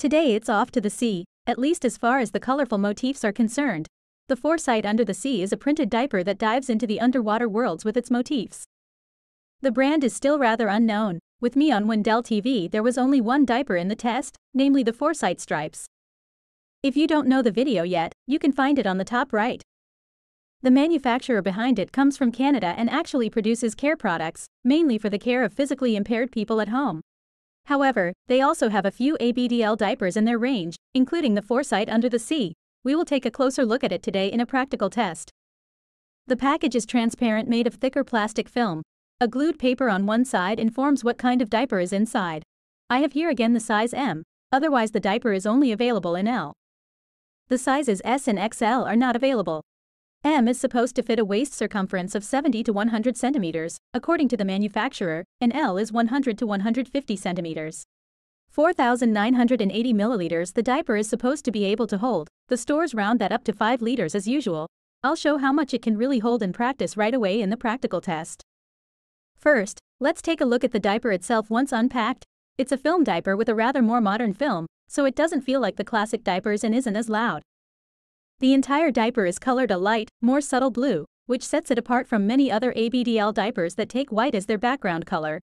Today it's off to the sea, at least as far as the colorful motifs are concerned. The Forsite Under the Sea is a printed diaper that dives into the underwater worlds with its motifs. The brand is still rather unknown. With me on Wendell TV there was only one diaper in the test, namely the Forsite Stripes. If you don't know the video yet, you can find it on the top right. The manufacturer behind it comes from Canada and actually produces care products, mainly for the care of physically impaired people at home. However, they also have a few ABDL diapers in their range, including the Forsite Under the Sea. We will take a closer look at it today in a practical test. The package is transparent, made of thicker plastic film. A glued paper on one side informs what kind of diaper is inside. I have here again the size M, otherwise the diaper is only available in L. The sizes S and XL are not available. M is supposed to fit a waist circumference of 70 to 100 centimeters, according to the manufacturer, and L is 100 to 150 centimeters. 4,980 milliliters the diaper is supposed to be able to hold. The stores round that up to 5 liters as usual. I'll show how much it can really hold in practice right away in the practical test. First, let's take a look at the diaper itself once unpacked. It's a film diaper with a rather more modern film, so it doesn't feel like the classic diapers and isn't as loud. The entire diaper is colored a light, more subtle blue, which sets it apart from many other ABDL diapers that take white as their background color.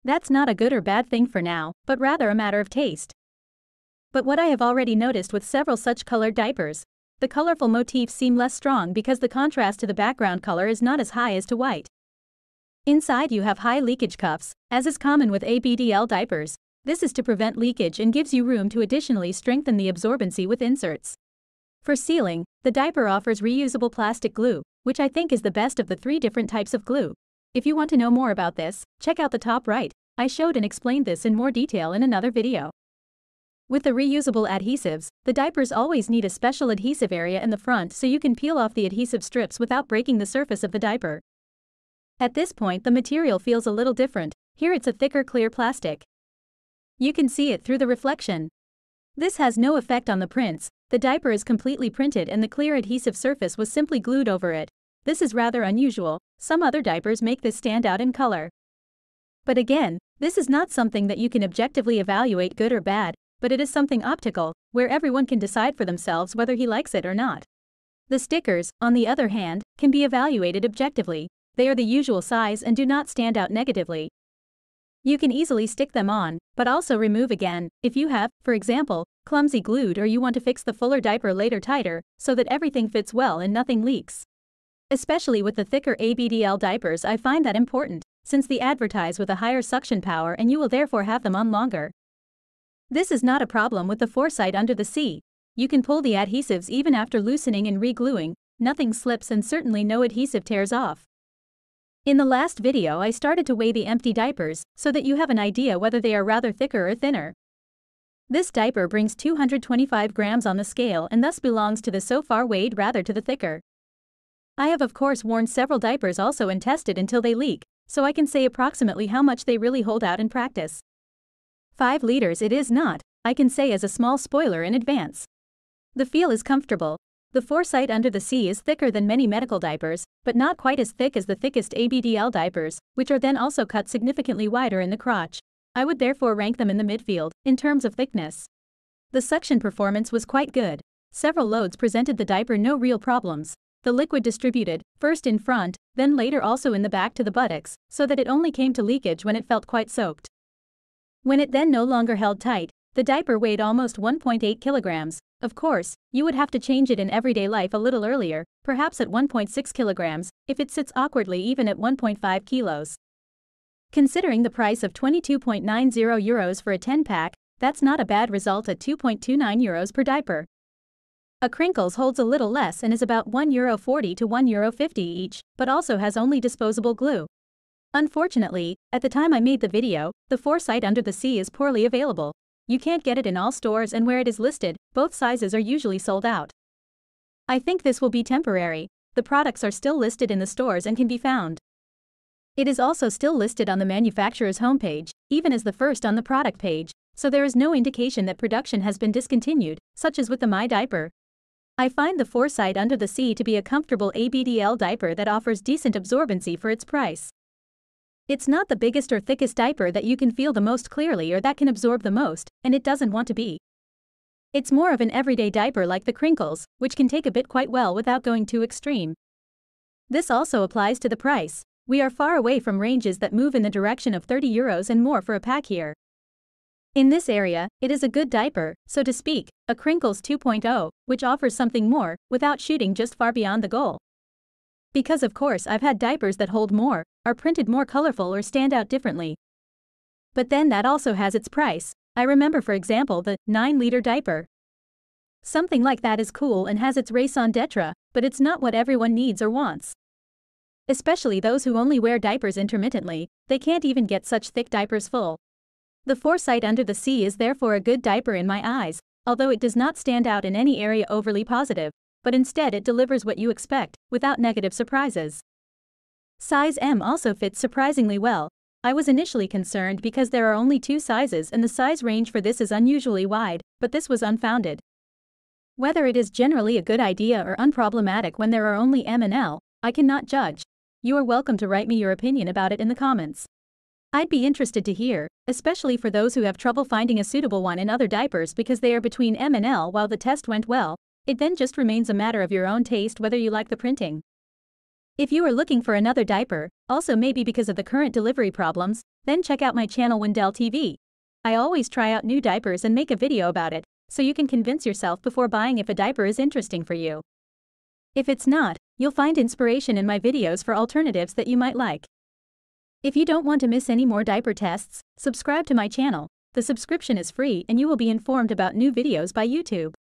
That's not a good or bad thing for now, but rather a matter of taste. But what I have already noticed with several such colored diapers, the colorful motifs seem less strong because the contrast to the background color is not as high as to white. Inside you have high leakage cuffs, as is common with ABDL diapers. This is to prevent leakage and gives you room to additionally strengthen the absorbency with inserts. For sealing, the diaper offers reusable plastic glue, which I think is the best of the 3 different types of glue. If you want to know more about this, check out the top right. I showed and explained this in more detail in another video. With the reusable adhesives, the diapers always need a special adhesive area in the front so you can peel off the adhesive strips without breaking the surface of the diaper. At this point the material feels a little different. Here it's a thicker clear plastic. You can see it through the reflection. This has no effect on the prints. The diaper is completely printed and the clear adhesive surface was simply glued over it. This is rather unusual. Some other diapers make this stand out in color. But again, this is not something that you can objectively evaluate good or bad, but it is something optical, where everyone can decide for themselves whether he likes it or not. The stickers, on the other hand, can be evaluated objectively. They are the usual size and do not stand out negatively. You can easily stick them on, but also remove again, if you have, for example, clumsy glued or you want to fix the fuller diaper later tighter, so that everything fits well and nothing leaks. Especially with the thicker ABDL diapers I find that important, since they advertise with a higher suction power and you will therefore have them on longer. This is not a problem with the Forsite Under the Sea. You can pull the adhesives even after loosening and re-gluing, nothing slips and certainly no adhesive tears off. In the last video I started to weigh the empty diapers, so that you have an idea whether they are rather thicker or thinner. This diaper brings 225 grams on the scale and thus belongs to the so far weighed rather to the thicker. I have of course worn several diapers also and tested until they leak, so I can say approximately how much they really hold out in practice. 5 liters it is not, I can say as a small spoiler in advance. The feel is comfortable. The Forsite Under the Sea is thicker than many medical diapers, but not quite as thick as the thickest ABDL diapers, which are then also cut significantly wider in the crotch. I would therefore rank them in the midfield, in terms of thickness. The suction performance was quite good. Several loads presented the diaper no real problems. The liquid distributed, first in front, then later also in the back to the buttocks, so that it only came to leakage when it felt quite soaked. When it then no longer held tight, the diaper weighed almost 1.8 kilograms. Of course, you would have to change it in everyday life a little earlier, perhaps at 1.6 kilograms, if it sits awkwardly even at 1.5 kilos. Considering the price of 22.90 euros for a 10-pack, that's not a bad result at 2.29 euros per diaper. A Crinkles holds a little less and is about €1.40 to €1.50 each, but also has only disposable glue. Unfortunately, at the time I made the video, the Forsite Under the Sea is poorly available. You can't get it in all stores and where it is listed, both sizes are usually sold out. I think this will be temporary. The products are still listed in the stores and can be found. It is also still listed on the manufacturer's homepage, even as the first on the product page, so there is no indication that production has been discontinued, such as with the My Diaper. I find the Forsite Under the Sea to be a comfortable ABDL diaper that offers decent absorbency for its price. It's not the biggest or thickest diaper that you can feel the most clearly or that can absorb the most, and it doesn't want to be. It's more of an everyday diaper like the crinkles, which can take a bit quite well without going too extreme. This also applies to the price. We are far away from ranges that move in the direction of €30 and more for a pack here. In this area, it is a good diaper, so to speak, a Crinkles 2.0, which offers something more, without shooting just far beyond the goal. Because of course I've had diapers that hold more, are printed more colorful or stand out differently. But then that also has its price. I remember for example the 9-liter diaper. Something like that is cool and has its raison d'etre, but it's not what everyone needs or wants. Especially those who only wear diapers intermittently, they can't even get such thick diapers full. The Forsite Under the Sea is therefore a good diaper in my eyes, although it does not stand out in any area overly positive, but instead it delivers what you expect, without negative surprises. Size M also fits surprisingly well. I was initially concerned because there are only 2 sizes and the size range for this is unusually wide, but this was unfounded. Whether it is generally a good idea or unproblematic when there are only M and L, I cannot judge. You are welcome to write me your opinion about it in the comments. I'd be interested to hear, especially for those who have trouble finding a suitable one in other diapers because they are between M and L. While the test went well, it then just remains a matter of your own taste whether you like the printing. If you are looking for another diaper, also maybe because of the current delivery problems, then check out my channel Wendell TV. I always try out new diapers and make a video about it, so you can convince yourself before buying if a diaper is interesting for you. If it's not, you'll find inspiration in my videos for alternatives that you might like. If you don't want to miss any more diaper tests, subscribe to my channel. The subscription is free and you will be informed about new videos by YouTube.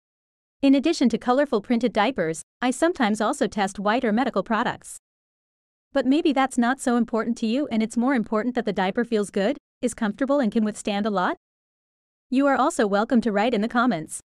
In addition to colorful printed diapers, I sometimes also test white or medical products. But maybe that's not so important to you and it's more important that the diaper feels good, is comfortable and can withstand a lot? You are also welcome to write in the comments.